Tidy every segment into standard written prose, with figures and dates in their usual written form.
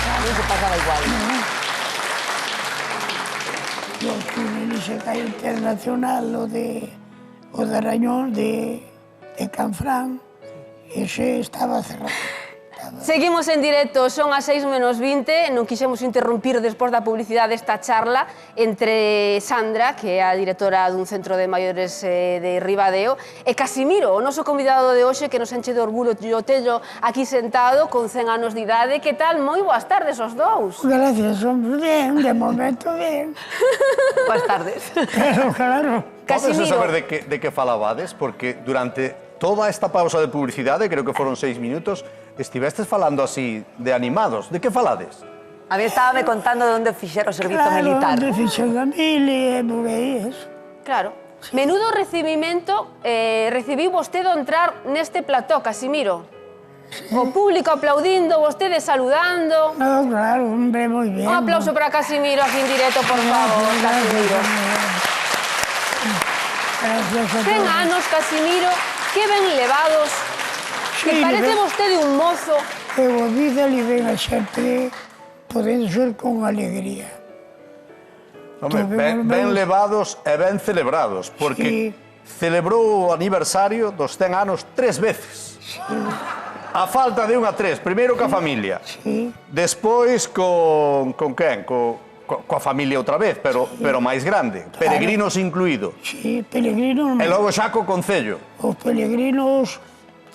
Non se pasaba igual. Eu estuve en ese calle internacional, o de Rañón, de Canfrán, ese estaba cerrado. Seguimos en directo, son as 6:20, non quixemos interrumpir despois da publicidade esta charla entre Sandra, que é a directora dun centro de maiores de Ribadeo, e Casimiro, o noso convidado de hoxe, que nos enche de orgullo o tello aquí sentado, con 100 anos de idade. Que tal? Moi boas tardes os dous. Gracias, hombre, bien, de momento bien. Boas tardes. Claro. Podes saber de que falabades, porque durante toda esta pausa de publicidade, creo que foron 6 minutos, estivestes falando así de animados. De que falades? A mí estábame contando de onde fixera o servizo militar. Claro, onde fixera a mili, por aí, eso. Claro. Menudo recibimento recibiu vostede ao entrar neste plató, Casimiro. O público aplaudindo, vostede saludando. No, claro, hombre, moi bien. Un aplauso para Casimiro aquí en directo, por favor, Casimiro. Gracias a 100 anos, Casimiro, que ben levados. Que parece vostede un mozo. Eu a vida li ven a sempre podendo ser con alegría. Hombre, ben levados e ben celebrados, porque celebrou o aniversario dos 100 anos 3 veces. A falta de 1 a 3, primeiro coa familia. Despois con quen? Coa familia outra vez, pero máis grande, peregrinos incluído. Sí, peregrinos. E logo xa co concello. Os peregrinos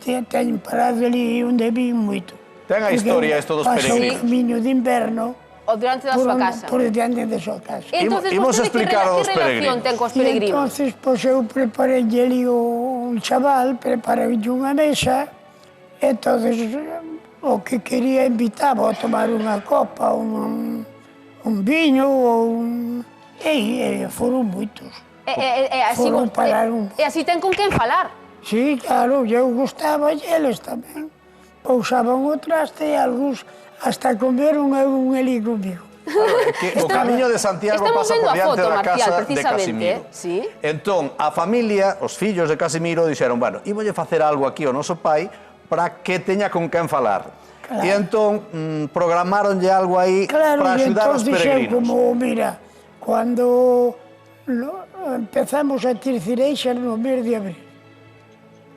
teñen parado ali onde vin moito. Ten a historia isto dos peregrinos. Pasa o camiño de inverno O durante da súa casa. por diante da súa casa. Entonces, Imos vostede explicar aos que relación peregrinos. ten cos E peregrinos? entonces, pois eu preparei ali un chaval, preparei unha mesa, entonces o que quería invitaba a tomar unha copa, un viño ou un... E foron moitos. E así ten con quen falar. Sí, claro, eu gustaba e eles tamén. Pousaban o traste e algúns hasta comeron un eli comigo. O camiño de Santiago pasa por diante da casa de Casimiro. Sí. Entón, a familia, os fillos de Casimiro, dixeron, bueno, ímolle facer algo aquí ao noso pai para que teña con quen falar. E entón, programaronlle algo aí para axudar os peregrinos. Como, mira, cando empezamos a ter cireixas no mes de abril,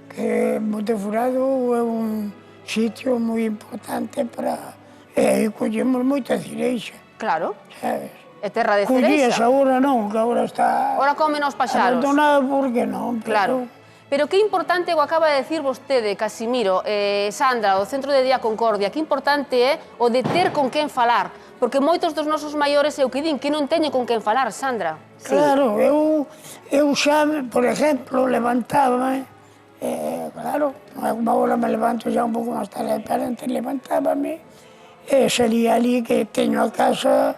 que Montefurado é un sitio moi importante para... E collemos moita cireixa. Claro. Sabes? É terra de Collías, cereixa. agora non, que agora está... Ora comen os paxaros. Abandonado, porque non. Claro. Pero que importante o acaba de decir vostede, Casimiro, Sandra, do Centro de Día Concordia, que importante é o de ter con quen falar, porque moitos dos nosos maiores é o que din que non teñen con quen falar, Sandra. Claro, eu xa, por exemplo, levantábame, claro, unha hora me levanto xa un pouco máis tarde, pero antes levantábame, e salía ali que teño a casa,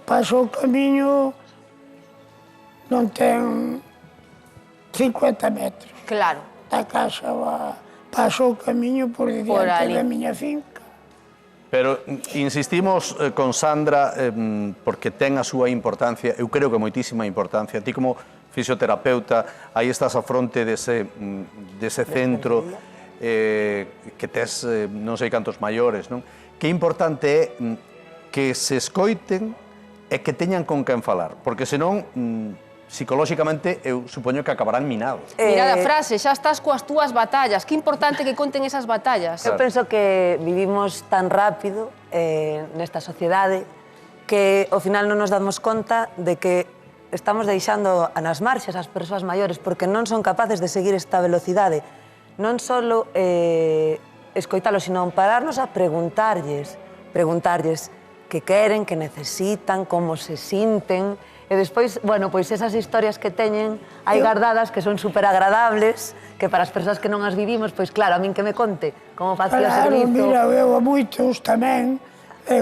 paso o camiño, non ten 50 metros. Claro. Da casa paso o camiño por diante da miña finca. Pero insistimos con Sandra porque ten a súa importancia, eu creo que moitísima importancia. Ti como fisioterapeuta, aí estás a fronte dese centro que tes non sei cantos maiores, non? Que importante é que se escoiten e que teñan con quen falar, porque senón psicolóxicamente eu supoño que acabarán minados. Mira a frase, xa estás coas túas batallas. Que importante que conten esas batallas. Eu penso que vivimos tan rápido nesta sociedade que ao final non nos damos conta de que estamos deixando nas marxas as persoas maiores porque non son capaces de seguir esta velocidade. Non só escoitalos, sino pararnos a preguntarlles que queren, que necesitan, como se sinten. E despois, bueno, pois esas historias que teñen aí guardadas que son superagradables, que para as persoas que non as vivimos, pois claro, a min que me conte como facía o servizo. Mira, eu a moitos tamén,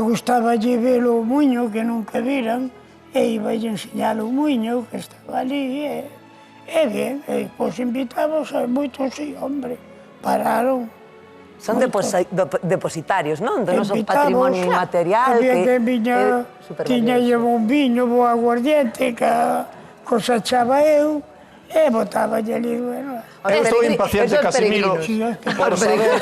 gustaba lle ver o muiño que nunca viran, e iba a enseñar o muiño que estaba ali, e bien, e pois invitamos a moitos, sí, hombre, pararon. Son depositarios, non? Do noso patrimonio inmaterial. Había que viña, tiña llevo un viño, bo aguardiente, que cosachaba eu, e botaba ali, bueno. Estou impaciente, Casimiro, Sí, es que por saber...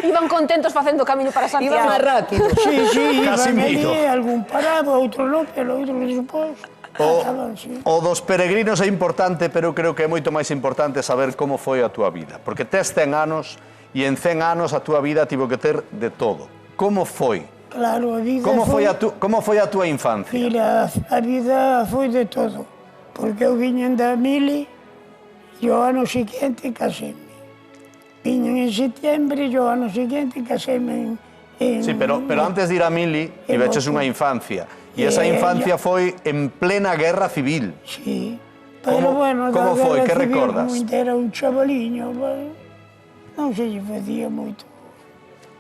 Iban contentos facendo o camiño para Santiago. Iba máis rápido. sí, iban Casimiro. ali, algún paraba, outro non, pero outro despois acaban, sí. O dos peregrinos é importante, pero eu creo que é moito máis importante saber como foi a túa vida. Porque tes 100 anos e en 100 anos a túa vida tivo que ter de todo. Como foi? Claro, a vida Como foi a túa infancia? Mira, a vida foi de todo, porque eu viñen da mili e o ano seguinte casei-me. Viñen en setembro e o ano seguinte casei-me en... Sí, pero antes de ir a Mili, tiveches unha infancia. E esa infancia foi en plena guerra civil. Sí, pero bueno, como da foi? guerra Que civil, recordas? como era un chavaliño, bueno, non se lle facía moito.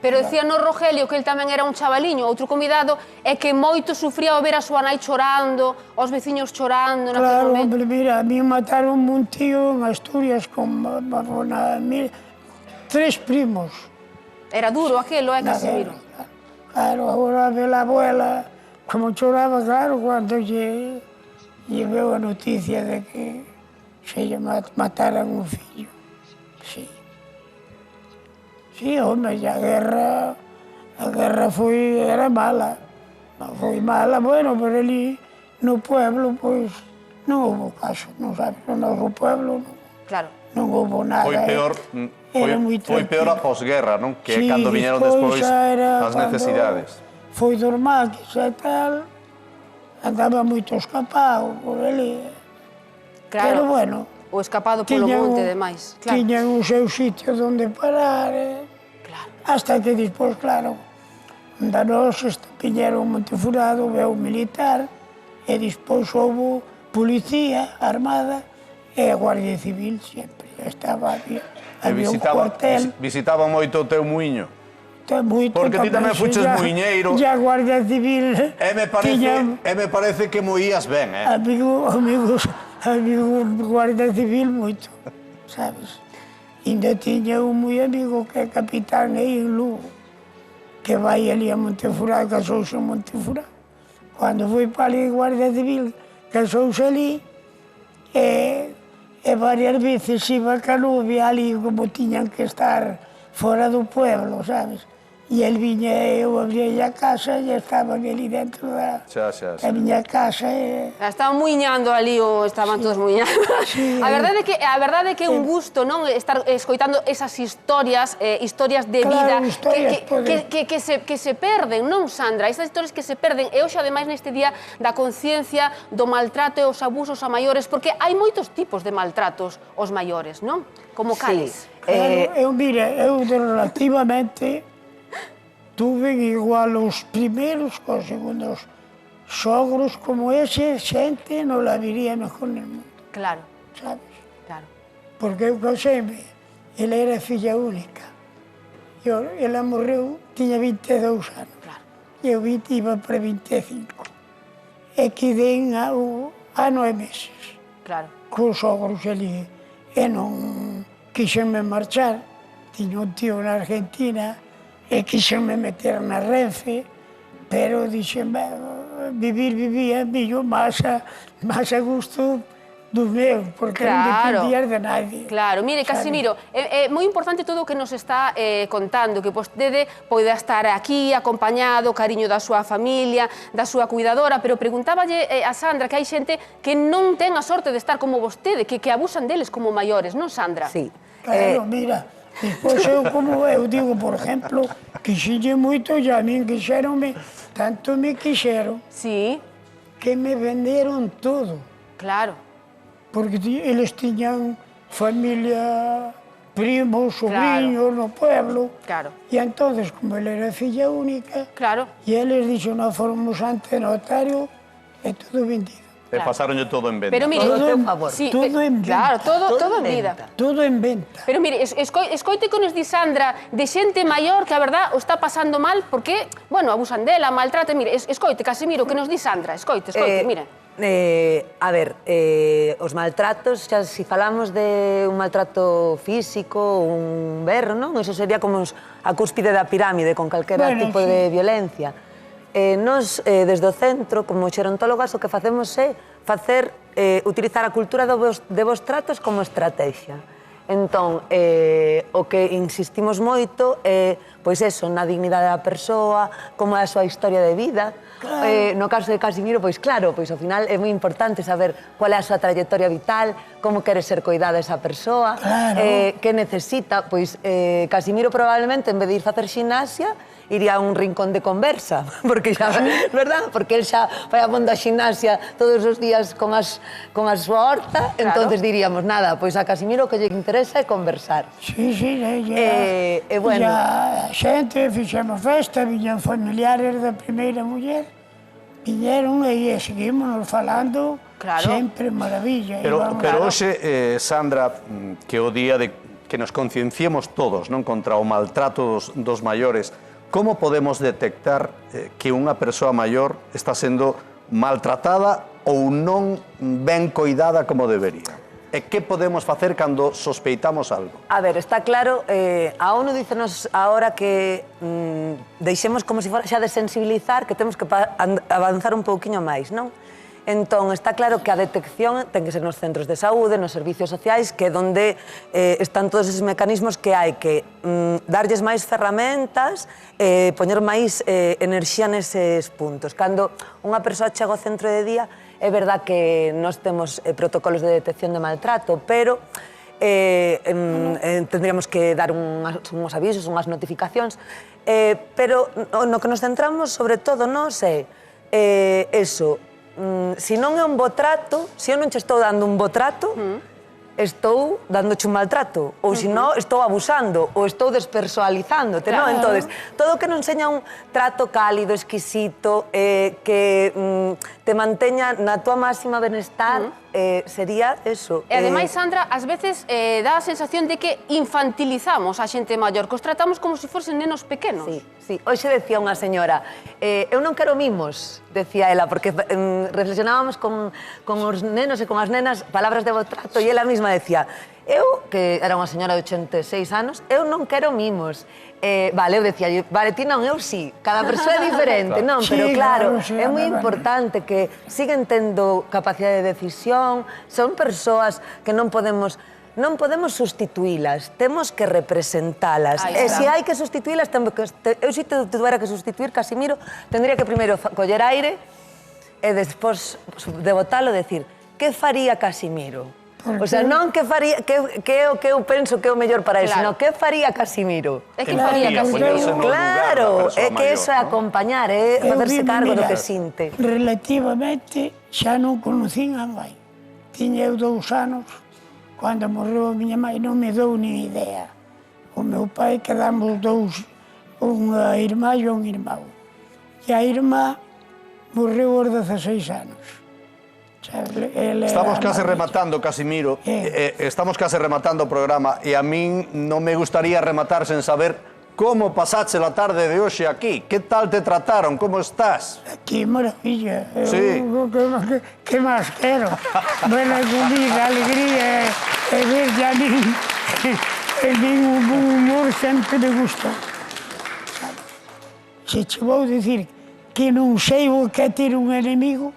Pero decía no Rogelio que el tamén era un chavaliño. Outro convidado é que moito sufría ao ver a súa nai chorando, os veciños chorando naquele Claro, momento. hombre, mira, a mí mataron un tío en Asturias con 3 primos. Era duro aquelo, na Casimiro? guerra. Claro, agora ve la abuela como choraba, claro, cuando lle veo a noticia de que se lle mataran un fillo. Sí. Sí, home, e a guerra era mala. Non foi mala, bueno, pero ali no pueblo, pois, non houve caso, non sabes, no noso pueblo Claro. non houve nada. Foi peor, era moi foi peor a tranquilo. posguerra, non? Que Sí, cando viñeron despois xa era as cando necesidades. Foi dos maquis e tal, andaba moito escapado por ali. Claro. Pero bueno, O escapado polo monte, demais. Claro. tiñan o seu sitio onde parar, Claro. hasta que despois, claro, da nos piñeron Montefurado, veu militar, e despois houve policía, armada, e a Guardia Civil sempre. Estaba había un cuartel. Visitaba moito o teu muiño. Moito, Porque ti tamén fuches muiñeiro. E a Guardia Civil E me parece que moías ben, amigos Guardia Civil moito, sabes? Ainda tiña un moi amigo que é capitán aí en Lugo, que vai ali a Montefurado, casouse en Montefurado. Cando foi para ali a Guardia Civil, casouse ali, e varias veces iba ca novia ali como tiñan que estar fora do pueblo, sabes? E el viña, eu abría a casa e estaban ali dentro da miña casa. Estaban muiñando ali, ou estaban todos muiñando. Sí. A verdade é que é un gusto, non? Estar escoitando esas historias, historias de vida Claro, historias, que se perden, non, Sandra? Esas historias que se perden. E hoxe, ademais, neste día da conciencia do maltrato e os abusos a maiores, porque hai moitos tipos de maltratos aos maiores, non? Como cales. Claro, eu relativamente tuve igual os primeros cos segundos sogros como ese, xente non la viría mejor en el mundo, Claro, sabes? claro. Porque eu caseime, ela era filla única. Ela morreu, tiña 22 anos. Claro. E eu iba para 25. E quedei a 9 meses. Claro. Cos sogros ali. E non quixenme marchar. Tiña un tío na Argentina e quixenme meter na Renfe, pero dixen, vivía millor máis a gusto dos meus, porque non dependías de nadie. Claro, mire, Casimiro, é moi importante todo o que nos está contando, que vostede poida estar aquí, acompañado, cariño da súa familia, da súa cuidadora, pero preguntáballe a Sandra que hai xente que non ten a sorte de estar como vostede, que abusan deles como maiores, non, Sandra? Sí. Claro, mira, despois eu digo, por exemplo, quixille moito e a min quixeronme, tanto me quixeron, Sí, que me venderon todo. claro. Porque eles tiñan familia, primos, sobrinhos no pueblo. Claro. E entonces, como ele era filla única, Claro. e eles dixo, nós fomos ante notario, é todo vendido. E pasaronlle todo en venta. Pero mire, Todo a teu favor. Todo en Claro, venta. todo en vida. Todo en venta. Pero mire, escoite que nos di Sandra de xente maior que a verdad o está pasando mal porque, bueno, abusan dela, maltrata. Mire, escoite, Casimiro, que nos di Sandra. Escoite, mire. A ver, os maltratos, xa se falamos de un maltrato físico, un berro, non? Eso sería como a cúspide da pirámide con calquera tipo de violencia. Nos, desde o centro, como xerontólogas, o que facemos é utilizar a cultura de bons tratos como estrategia. Entón, o que insistimos moito é, pois eso, na dignidade da persoa, como é a súa historia de vida. No caso de Casimiro, pois claro, pois ao final é moi importante saber cual é a súa trayectoria vital, como quere ser coidada esa persoa, que necesita. Pois Casimiro probablemente, en vez de ir facer ximnasia, iría a un rincón de conversa, porque xa, verdad? Porque el xa vai abondo a ximnasia todos os días con a súa horta, entonces diríamos, nada, pois a Casimiro o que lle interesa é conversar. Sí, a xente, fixemos festa, viñan familiares da primeira muller, viñeron e seguimos falando, sempre maravilla. Pero hoxe, Sandra, que o día de que nos concienciemos todos contra o maltrato dos maiores, como podemos detectar que unha persoa maior está sendo maltratada ou non ben coidada como debería? E que podemos facer cando sospeitamos algo? A ver, está claro, a ONU dícenos ahora que deixemos como se fora xa de sensibilizar, que temos que avanzar un pouquiño máis, non? Entón, está claro que a detección ten que ser nos centros de saúde, nos servicios sociais, que é onde están todos esos mecanismos que hai que darlles máis ferramentas, poñer máis enerxía neses puntos. Cando unha persoa chega ao centro de día, é verdad que nós temos protocolos de detección de maltrato, pero tendríamos que dar uns avisos, unhas notificacións, pero no que nos centramos, sobre todo, nós é eso. Se non é un bo trato, se eu non che estou dando un bo trato, estou dándoche un maltrato, ou se non, estou abusando, ou estou despersoalizándote, non? Entón, todo o que non seña un trato cálido, exquisito, que te manteña na tua máxima benestar, sería eso. E ademais, Sandra, ás veces dá a sensación de que infantilizamos a xente maior, que os tratamos como se fosen nenos pequenos. Sí. Hoxe decía unha señora, eu non quero mimos, decía ela, porque reflexionábamos con os nenos e con as nenas palabras de bo trato, e ela mesma decía, eu, que era unha señora de 86 anos, eu non quero mimos. Vale, eu decía, vale, ti non, eu sí, cada persoa é diferente, non? Pero claro, é moi importante que siguen tendo capacidade de decisión, son persoas que non podemos sustituílas, temos que representalas. E se hai que sustituílas, eu se tuviera que sustituir Casimiro, tendría que primeiro coller aire e despois de botalo decir, que faría Casimiro? O sea, non que faría, que é o que eu penso que é o mellor para ele, sino que faría Casimiro. É que faría Casimiro. Claro, é que eso é acompañar, é facerse cargo do que sinte. Relativamente, xa non conocín a mãe. Tiña eu 2 anos, cando morreu a miña mãe, non me dou ni idea. O meu pai quedamos 2, unha irmá e un irmão. E a irmá morreu aos 16 anos. Estamos case rematando, Casimiro, estamos case rematando o programa e a min non me gustaría rematar sen saber como pasache a tarde de hoxe aquí. Que tal te trataron? Como estás? Aquí, maravilla. Sí. Que máis quero? Buena comida, alegría, e ver a min, un bom humor sempre me gusta. Se che vou dicir que non sei o que é ter un enemigo,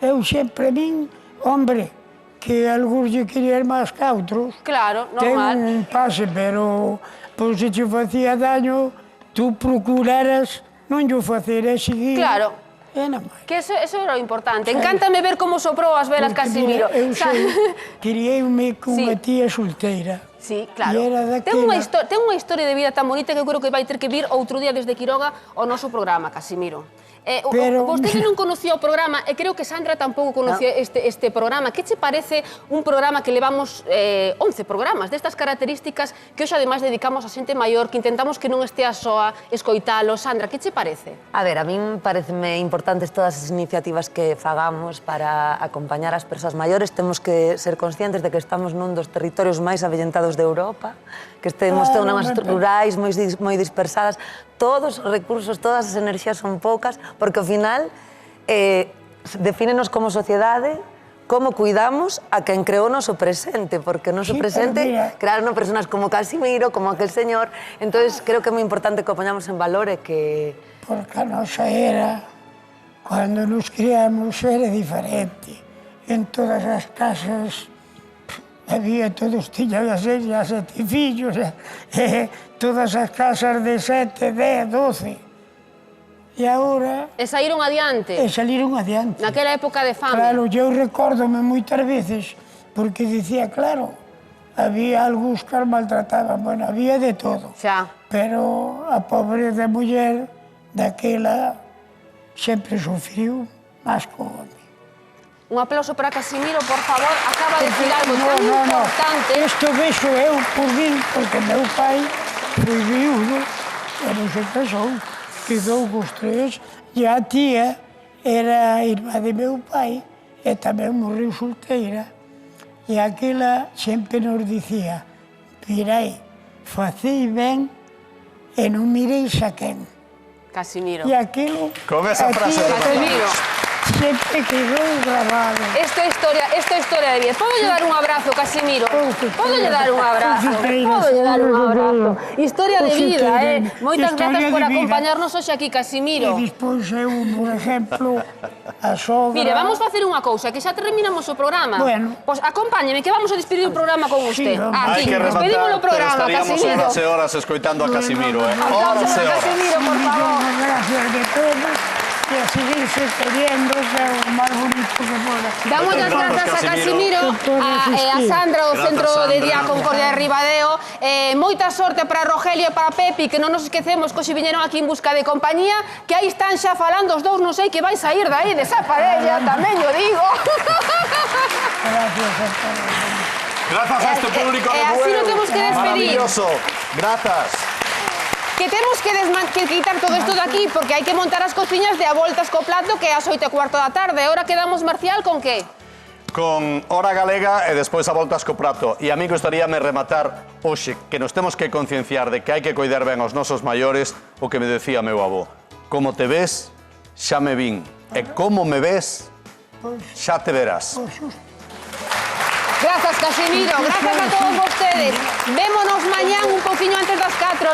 eu sempre vin, hombre, que algúns lle querían máis que outros. Claro, normal. Ten un pase, pero se che facía daño, tú procuraras non lle facer e seguir. Claro. E non máis. Que eso era o importante. Encántame ver como soprou as velas Casimiro. Eu criei-me con unha tía solteira. Sí, claro. Ten unha historia de vida tan bonita que eu creo que vai ter que vir outro día desde Quiroga ao noso programa, Casimiro. Vostede non conocía o programa e creo que Sandra tampouco conocía este programa. Que che parece un programa que levamos 11 programas destas características que hoxe ademais dedicamos a xente maior, que intentamos que non estea soa escoitalo? Sandra, que che parece? A ver, a min pareceme importantes todas as iniciativas que fagamos para acompañar as persoas maiores. Temos que ser conscientes de que estamos nun dos territorios máis avellentados de Europa, que temos zonas rurais moi dispersadas. Todos os recursos, todas as enerxías son poucas, porque ao final defínenos como sociedade como cuidamos a quen creou o noso presente, porque o noso Sí, pero presente mira- crearon personas como Casimiro, como aquel señor, entonces creo que é moi importante que o poñamos en valor e que... Porque a nosa era, cando nos criamos, era diferente. En todas as casas había, todos tiñan as 7 fillos, todas as casas de 7, 10, 12. E agora E saíron adiante, saliron adiante. naquela época de fame. Claro, eu recórdome moitas veces, porque dicía, claro, había algúns que as maltrataban, bueno, había de todo. Xa. Pero a pobre da muller daquela sempre sufriu máis que o home. Un aplauso para Casimiro, por favor. Acaba de decir algo tan importante. Isto vexo eu por min, porque meu pai foi viudo e non se casou. Quedou cos 3 e a tía era a irmá de meu pai e tamén morreu solteira. E aquela sempre nos dicía, mirai, facei ben e non mireis a quen. Casimiro. E aquilo... Con esa frase de Casimiro. Sempre quedou grabado. Esta é historia de vida. Podo lle dar un abrazo, Casimiro? Podo lle dar un abrazo? Podo lle dar un abrazo? Historia de vida, Moitas grazas por acompañarnos hoxe aquí, E Casimiro. despois eu, por exemplo, a sogra... Mire, vamos facer unha cousa, que xa terminamos o programa. Bueno. Pois acompáñeme, que vamos a despedir o programa con usted. vamos. Hai Aquí, que despedimos rematar, o pero programa, estaríamos Casimiro. horas e horas escoitando a Casimiro, Aplausos horas e a horas. Casimiro, por favor. Gracias de todos e a seguirse queriendo, que é o máis bonito que poda. Damos as grazas a Casimiro, a Sandra do Grazas, Centro de Sandra. Día Concordia de Ribadeo. Moita sorte para Rogelio e para Pepi, que non nos esquecemos que hoxe viñeron aquí en busca de compañía, que aí están xa falando os dous, non sei que vai sair dai desa parella, tamén yo digo. Gracias a todos. Grazas a este público de así Bueu. nos temos que despedir. Maravilloso. Grazas. Que temos que quitar todo isto de aquí, porque hai que montar as cociñas de a voltas co plato, que é ás 8:15 da tarde. Ahora quedamos, Marcial, con que? Con hora galega e despois a voltas co prato. E a mí gustaríame rematar hoxe que nos temos que concienciar de que hai que coidar ben aos nosos maiores, o que me decía meu avó. Como te ves, xa me vin. E como me ves, xa te verás. Grazas, Casimiro. Grazas a todos vostedes. Vémonos mañán un poquinho antes das 4.